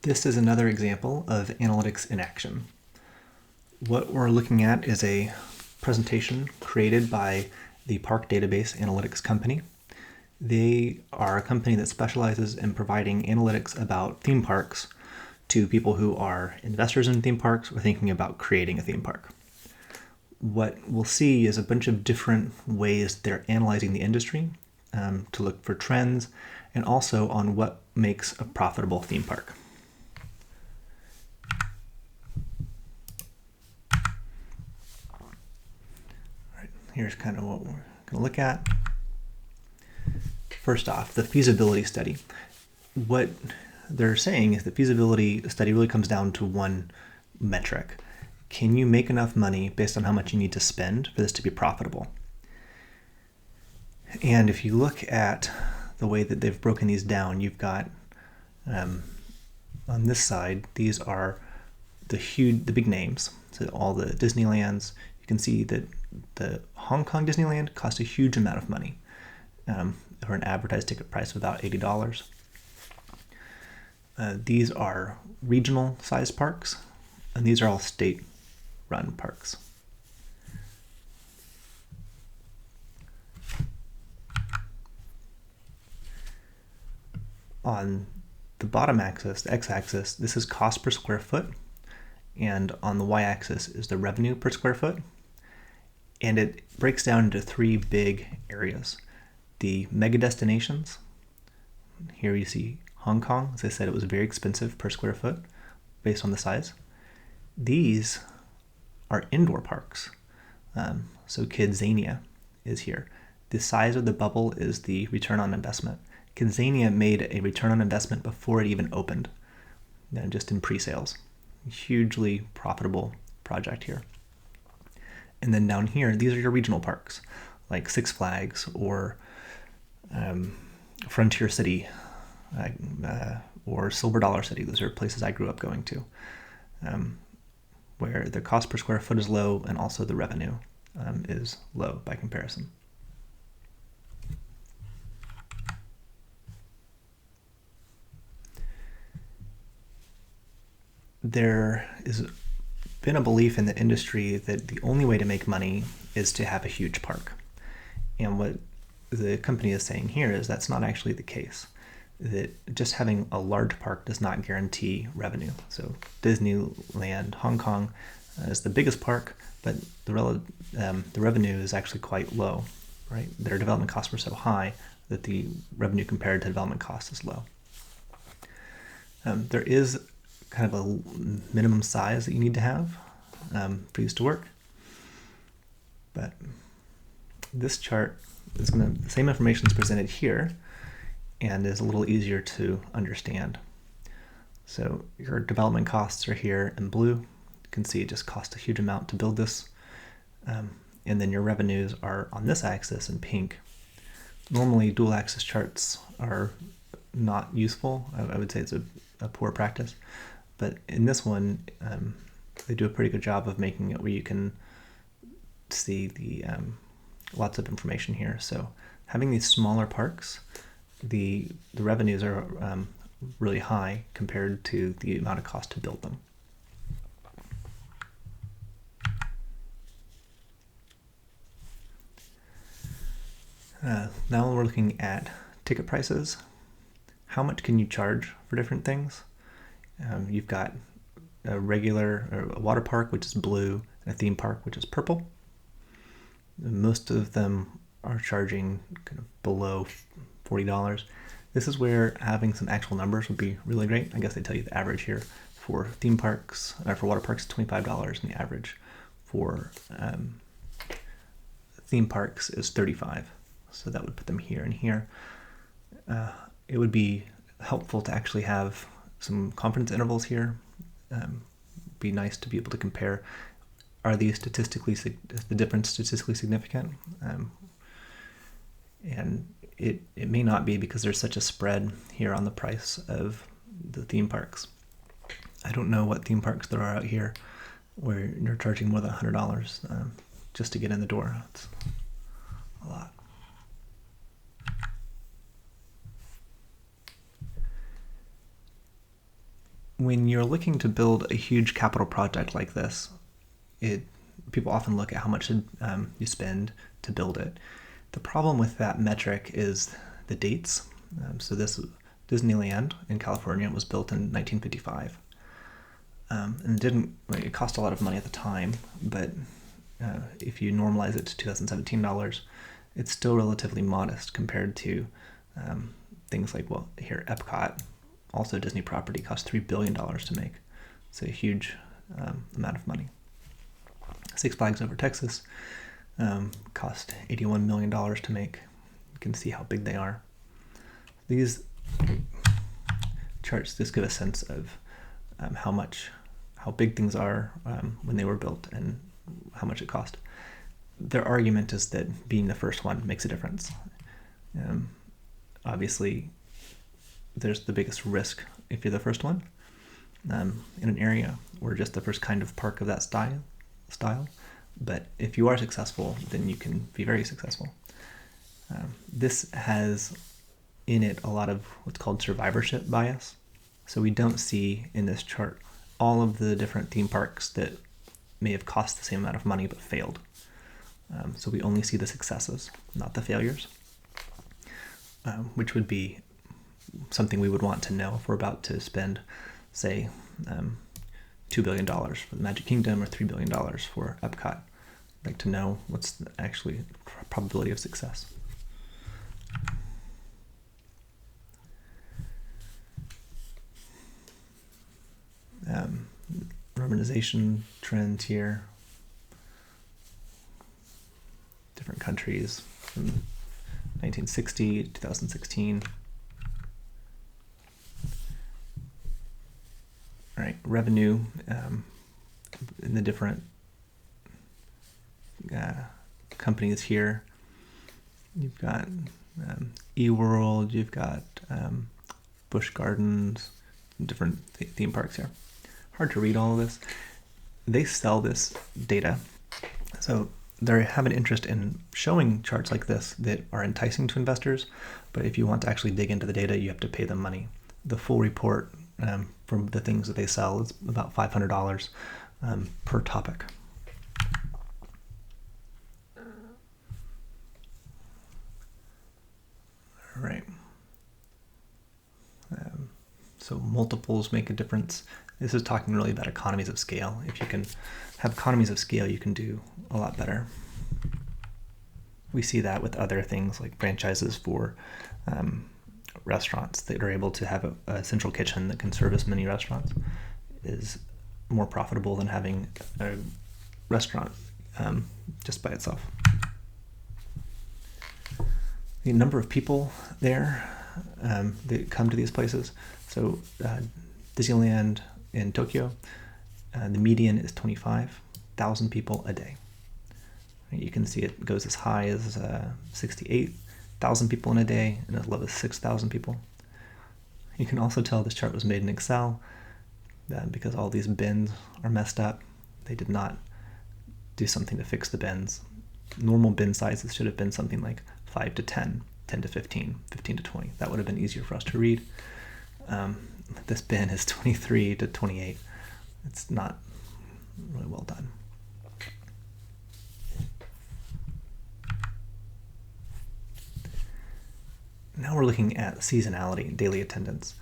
This is another example of analytics in action. What we're looking at is a presentation created by the Park Database Analytics Company. They are a company that specializes in providing analytics about theme parks to people who are investors in theme parks or thinking about creating a theme park. What we'll see is a bunch of different ways they're analyzing the industry to look for trends and also on what makes a profitable theme park. Here's kind of what we're going to look at. First off, the feasibility study. What they're saying is the feasibility study really comes down to one metric. Can you make enough money based on how much you need to spend for this to be profitable? And if you look at the way that they've broken these down, you've got on this side, these are the big names. So all the Disneylands. You can see that the Hong Kong Disneyland cost a huge amount of money for an advertised ticket price of about $80. These are regional sized parks, and these are all state-run parks. On the bottom axis, the x-axis, this is cost per square foot, and on the y-axis is the revenue per square foot. And it breaks down into three big areas. The mega destinations. Here you see Hong Kong. As I said, it was very expensive per square foot based on the size. These are indoor parks. So Kidzania is here. The size of the bubble is the return on investment. Kidzania made a return on investment before it even opened, just in pre-sales. Hugely profitable project here. And then down here, these are your regional parks, like Six Flags or Frontier City or Silver Dollar City. Those are places I grew up going to, where the cost per square foot is low and also the revenue is low by comparison. There is been a belief in the industry that the only way to make money is to have a huge park. And what the company is saying here is that's not actually the case. That just having a large park does not guarantee revenue. So Disneyland, Hong Kong is the biggest park, but the revenue is actually quite low, right? Their development costs were so high that the revenue compared to development cost is low. There is kind of a minimum size that you need to have for these to work. But this chart is the same information is presented here and is a little easier to understand. So your development costs are here in blue. You can see it just costs a huge amount to build this. And then your revenues are on this axis in pink. Normally dual axis charts are not useful. I would say it's a poor practice. But in this one, they do a pretty good job of making it where you can see the lots of information here. So having these smaller parks, the revenues are really high compared to the amount of cost to build them. Now we're looking at ticket prices. How much can you charge for different things? You've got a water park, which is blue, and a theme park, which is purple. Most of them are charging kind of below $40. This is where having some actual numbers would be really great. I guess they tell you the average here for theme parks, for water parks, $25, and the average for theme parks is $35. So that would put them here and here. It would be helpful to actually have some confidence intervals here. Be nice to be able to compare. Are these the difference statistically significant? And it may not be because there's such a spread here on the price of the theme parks. I don't know what theme parks there are out here where you're charging more than $100 just to get in the door. It's a lot. when you're looking to build a huge capital project like this, people often look at how much you spend to build it. The problem with that metric is the dates. So this Disneyland in California was built in 1955. And it cost a lot of money at the time, but if you normalize it to 2017 dollars, it's still relatively modest compared to things like, well, here, Epcot, also a Disney property, cost $3 billion to make. It's a huge amount of money. Six Flags Over Texas cost $81 million to make. You can see how big they are. These charts just give a sense of how big things are when they were built and how much it cost. Their argument is that being the first one makes a difference. Obviously, there's the biggest risk if you're the first one in an area or just the first kind of park of that style. But if you are successful, then you can be very successful. This has in it a lot of what's called survivorship bias. So we don't see in this chart all of the different theme parks that may have cost the same amount of money but failed. So we only see the successes, not the failures, which would be something we would want to know if we're about to spend, say, $2 billion for the Magic Kingdom or $3 billion for Epcot. I'd like to know what's the actually probability of success. Urbanization trends here. Different countries from 1960 to 2016. All right, revenue in the different companies here. You've got eWorld, you've got Busch Gardens, different theme parks here. Hard to read all of this. They sell this data, so they have an interest in showing charts like this that are enticing to investors, but if you want to actually dig into the data, you have to pay them money. The full report from the things that they sell is about $500 per topic. All right. So multiples make a difference. This is talking really about economies of scale. If you can have economies of scale, you can do a lot better. We see that with other things like franchises for restaurants that are able to have a central kitchen that can service many restaurants is more profitable than having a restaurant just by itself. The number of people there that come to these places. So Disneyland in Tokyo, the median is 25,000 people a day. You can see it goes as high as 68,000 people in a day and as low as 6,000 people. You can also tell this chart was made in Excel because all these bins are messed up. They did not do something to fix the bins. Normal bin sizes should have been something like 5 to 10, 10 to 15, 15 to 20. That would have been easier for us to read. This bin is 23 to 28. It's not really well done. Now we're looking at seasonality, daily attendance.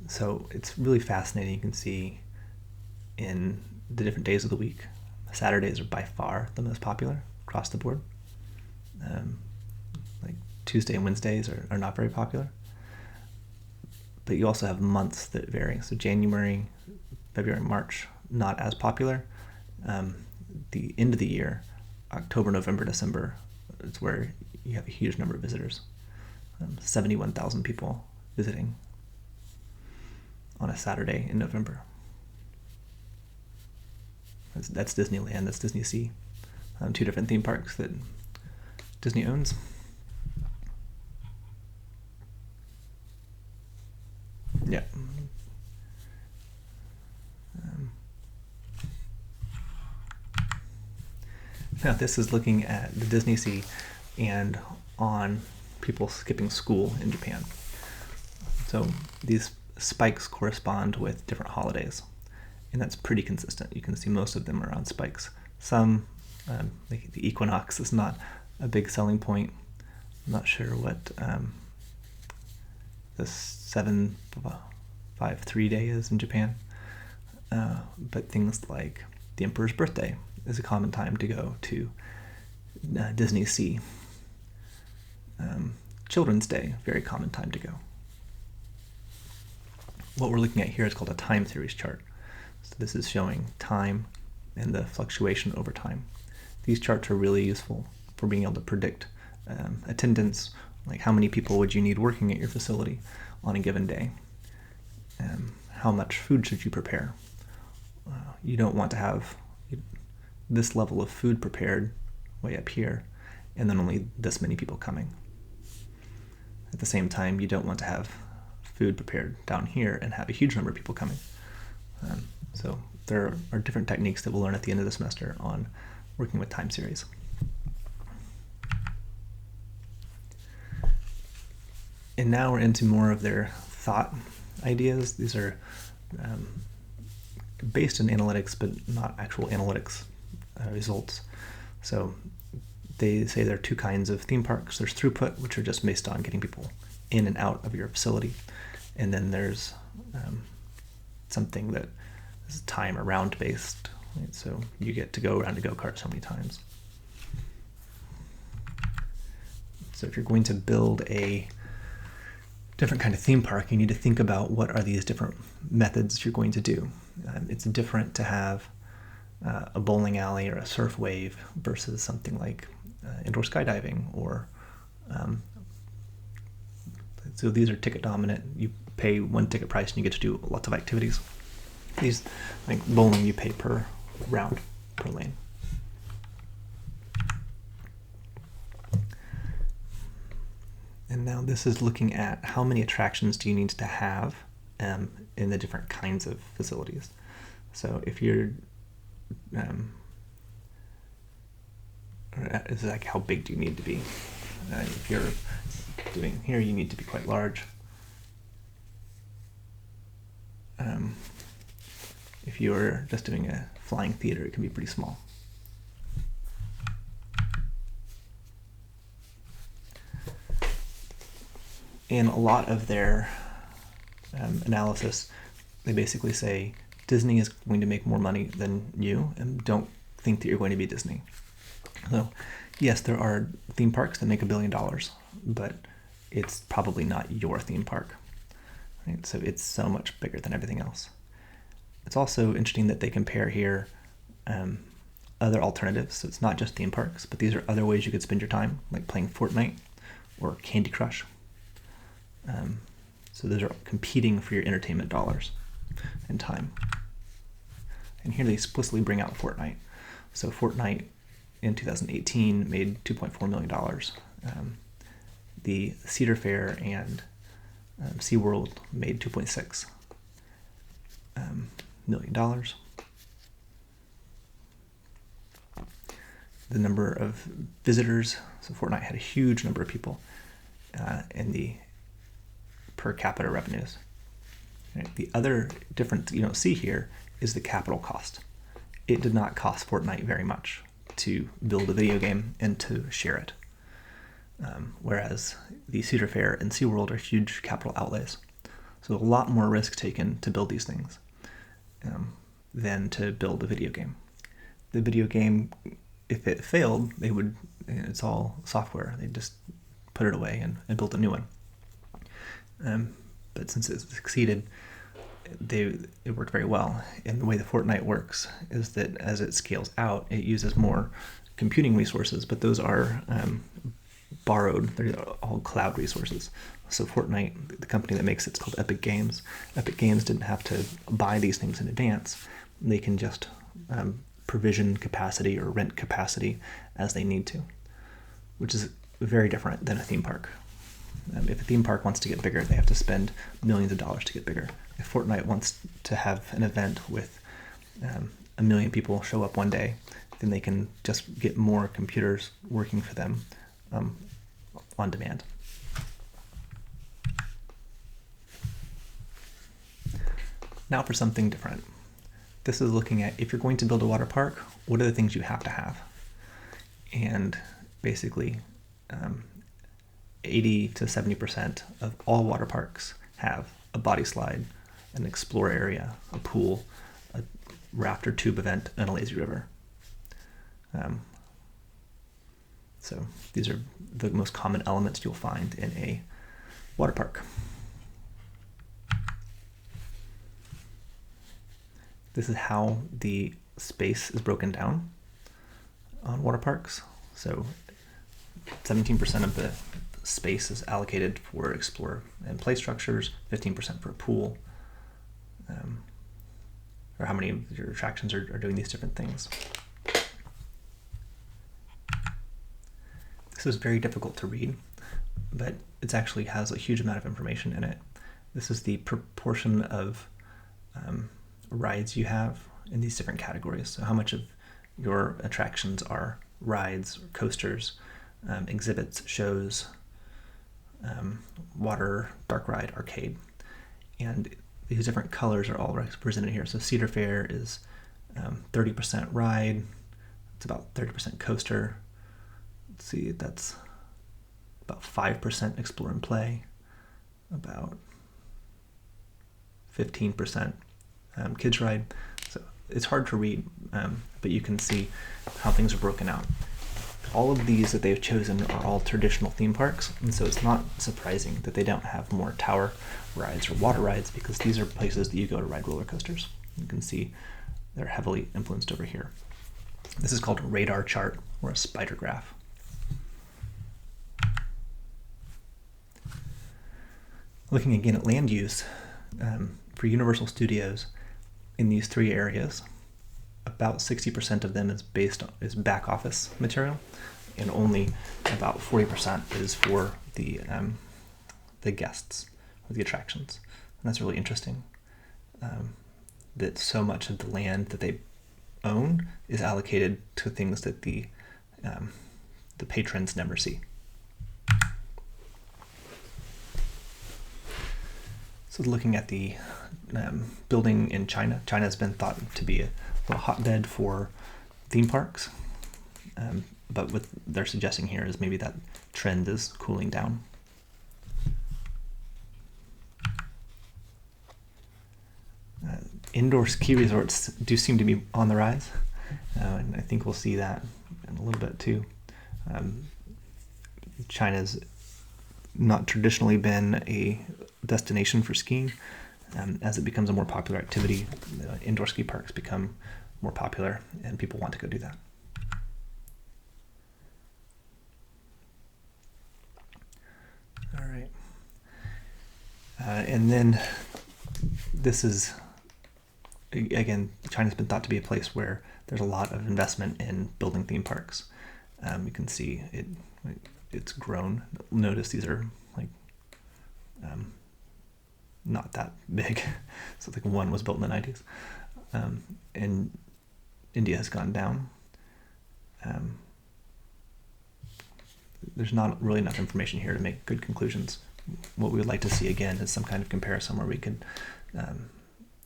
So it's really fascinating. You can see in the different days of the week, Saturdays are by far the most popular across the board. Like Tuesday and Wednesdays are not very popular. But you also have months that vary. So January, February, March, not as popular. The end of the year, October, November, December, is where you have a huge number of visitors. 71,000 people visiting on a Saturday in November. That's Disneyland, that's Disney Sea. Two different theme parks that Disney owns. Yeah. Now this is looking at the Disney Sea and on people skipping school in Japan. So these spikes correspond with different holidays, and that's pretty consistent. You can see most of them are on spikes. Some, like the equinox is not a big selling point. I'm not sure what the 753 day is in Japan, but things like the Emperor's birthday is a common time to go to Disney Sea. Children's Day, very common time to go. What we're looking at here is called a time series chart. So this is showing time and the fluctuation over time. These charts are really useful for being able to predict attendance, like how many people would you need working at your facility on a given day. How much food should you prepare? You don't want to have this level of food prepared way up here and then only this many people coming. At the same time, you don't want to have food prepared down here and have a huge number of people coming. So there are different techniques that we'll learn at the end of the semester on working with time series. And now we're into more of their thought ideas. These are based in analytics, but not actual analytics results. So they say there are two kinds of theme parks. There's throughput, which are just based on getting people in and out of your facility. And then there's something that is time or round based. Right? So you get to go around a go-kart so many times. So if you're going to build a different kind of theme park, you need to think about what are these different methods you're going to do. It's different to have a bowling alley or a surf wave versus something like indoor skydiving or so these are ticket dominant. You pay one ticket price and you get to do lots of activities. These, like bowling, you pay per round, per lane. And now this is looking at how many attractions do you need to have in the different kinds of facilities. So if you're, it's like how big do you need to be? If you're doing here, you need to be quite large. If you're just doing a flying theater, it can be pretty small. In a lot of their analysis, they basically say Disney is going to make more money than you, and don't think that you're going to be Disney. So, yes, there are theme parks that make $1 billion, but it's probably not your theme park. Right? So it's so much bigger than everything else. It's also interesting that they compare here other alternatives. So it's not just theme parks, but these are other ways you could spend your time, like playing Fortnite or Candy Crush. So those are competing for your entertainment dollars and time. And here they explicitly bring out Fortnite. So Fortnite in 2018 made $2.4 million. The Cedar Fair and SeaWorld made $2.6 million. The number of visitors, so Fortnite had a huge number of people in the per capita revenues. Right? The other difference you don't see here is the capital cost. It did not cost Fortnite very much to build a video game and to share it. Whereas the Cedar Fair and SeaWorld are huge capital outlays. So a lot more risk taken to build these things than to build a video game. The video game, if it failed, it's all software. They just put it away and built a new one. But since it succeeded, it worked very well. And the way the Fortnite works is that as it scales out, it uses more computing resources, but those are borrowed. They're all cloud resources. So Fortnite, the company that makes it's called Epic Games. Epic Games didn't have to buy these things in advance. They can just provision capacity or rent capacity as they need to, which is very different than a theme park. If a theme park wants to get bigger, they have to spend millions of dollars to get bigger. If Fortnite wants to have an event with 1 million people show up one day, then they can just get more computers working for them on demand. Now for something different. This is looking at, if you're going to build a water park, what are the things you have to have? And basically, 80 to 70% of all water parks have a body slide, an explore area, a pool, a raft or tube event, and a lazy river. So these are the most common elements you'll find in a water park. This is how the space is broken down on water parks. So 17% of the space is allocated for explore and play structures, 15% for a pool, or how many of your attractions are doing these different things. This is very difficult to read, but it actually has a huge amount of information in it. This is the proportion of rides you have in these different categories. So how much of your attractions are rides, coasters, exhibits, shows, water, dark ride, arcade. And these different colors are all represented here. So Cedar Fair is 30% ride. It's about 30% coaster. Let's see, that's about 5% explore and play, about 15% kids ride. So it's hard to read, but you can see how things are broken out. All of these that they've chosen are all traditional theme parks, and so it's not surprising that they don't have more tower rides or water rides, because these are places that you go to ride roller coasters. You can see they're heavily influenced over here. This is called a radar chart or a spider graph. Looking again at land use, for Universal Studios, in these three areas, about 60% of them is back office material, and only about 40% is for the guests or the attractions. And that's really interesting, that so much of the land that they own is allocated to things that the patrons never see. So looking at the building in China, China has been thought to be a hotbed for theme parks, but what they're suggesting here is maybe that trend is cooling down. Indoor ski resorts do seem to be on the rise, and I think we'll see that in a little bit too. China's not traditionally been a destination for skiing. As it becomes a more popular activity, indoor ski parks become more popular and people want to go do that. All right. And then this is, again, China's been thought to be a place where there's a lot of investment in building theme parks. You can see it's grown. Notice these are like not that big. So like one was built in the 90s. And India has gone down. There's not really enough information here to make good conclusions. What we would like to see again is some kind of comparison where we could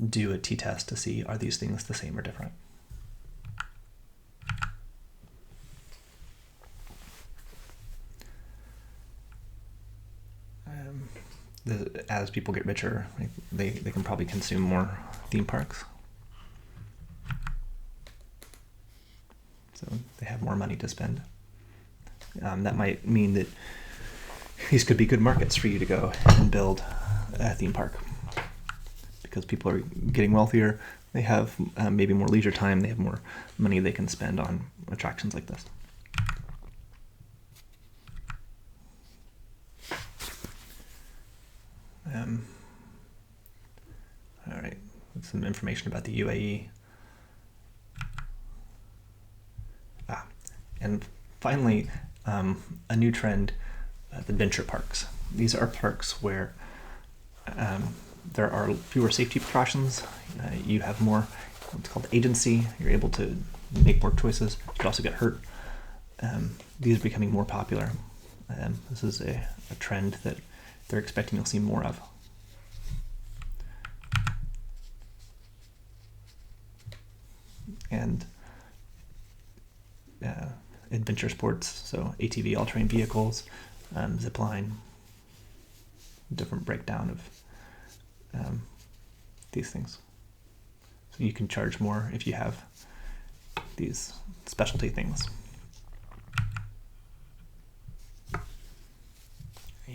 do a t-test to see, are these things the same or different? As people get richer, they can probably consume more theme parks. So they have more money to spend. That might mean that these could be good markets for you to go and build a theme park, because people are getting wealthier, they have maybe more leisure time, they have more money they can spend on attractions like this. All right, some information about the UAE. And finally, a new trend, adventure parks. These are parks where there are fewer safety precautions. You have more, what's called agency. You're able to make more choices. You could also get hurt. These are becoming more popular. This is a trend that they're expecting you'll see more of. and adventure sports, so ATV, all-terrain vehicles, zip line, different breakdown of these things. So you can charge more if you have these specialty things.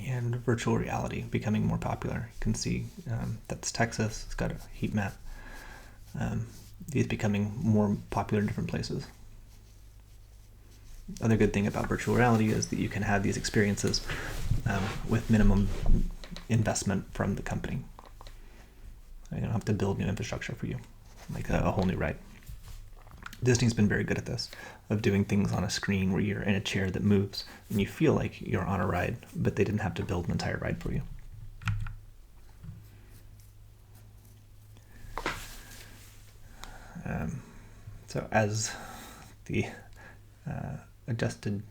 And virtual reality becoming more popular. You can see that's Texas. It's got a heat map. These becoming more popular in different places. Other good thing about virtual reality is that you can have these experiences with minimum investment from the company. You don't have to build new infrastructure for you, like a whole new ride. Disney's been very good at this, of doing things on a screen where you're in a chair that moves and you feel like you're on a ride, but they didn't have to build an entire ride for you. So as the adjusted,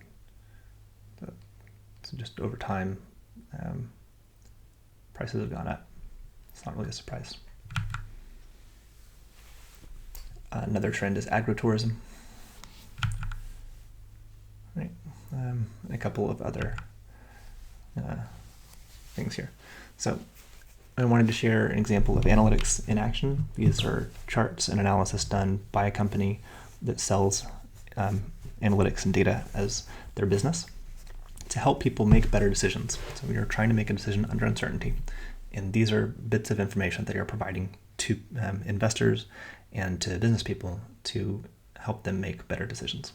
so just over time, prices have gone up. It's not really a surprise. Another trend is agritourism. Right. And a couple of other things here. So I wanted to share an example of analytics in action. These are charts and analysis done by a company that sells analytics and data as their business to help people make better decisions. So we are trying to make a decision under uncertainty. And these are bits of information that you're providing to investors and to business people to help them make better decisions.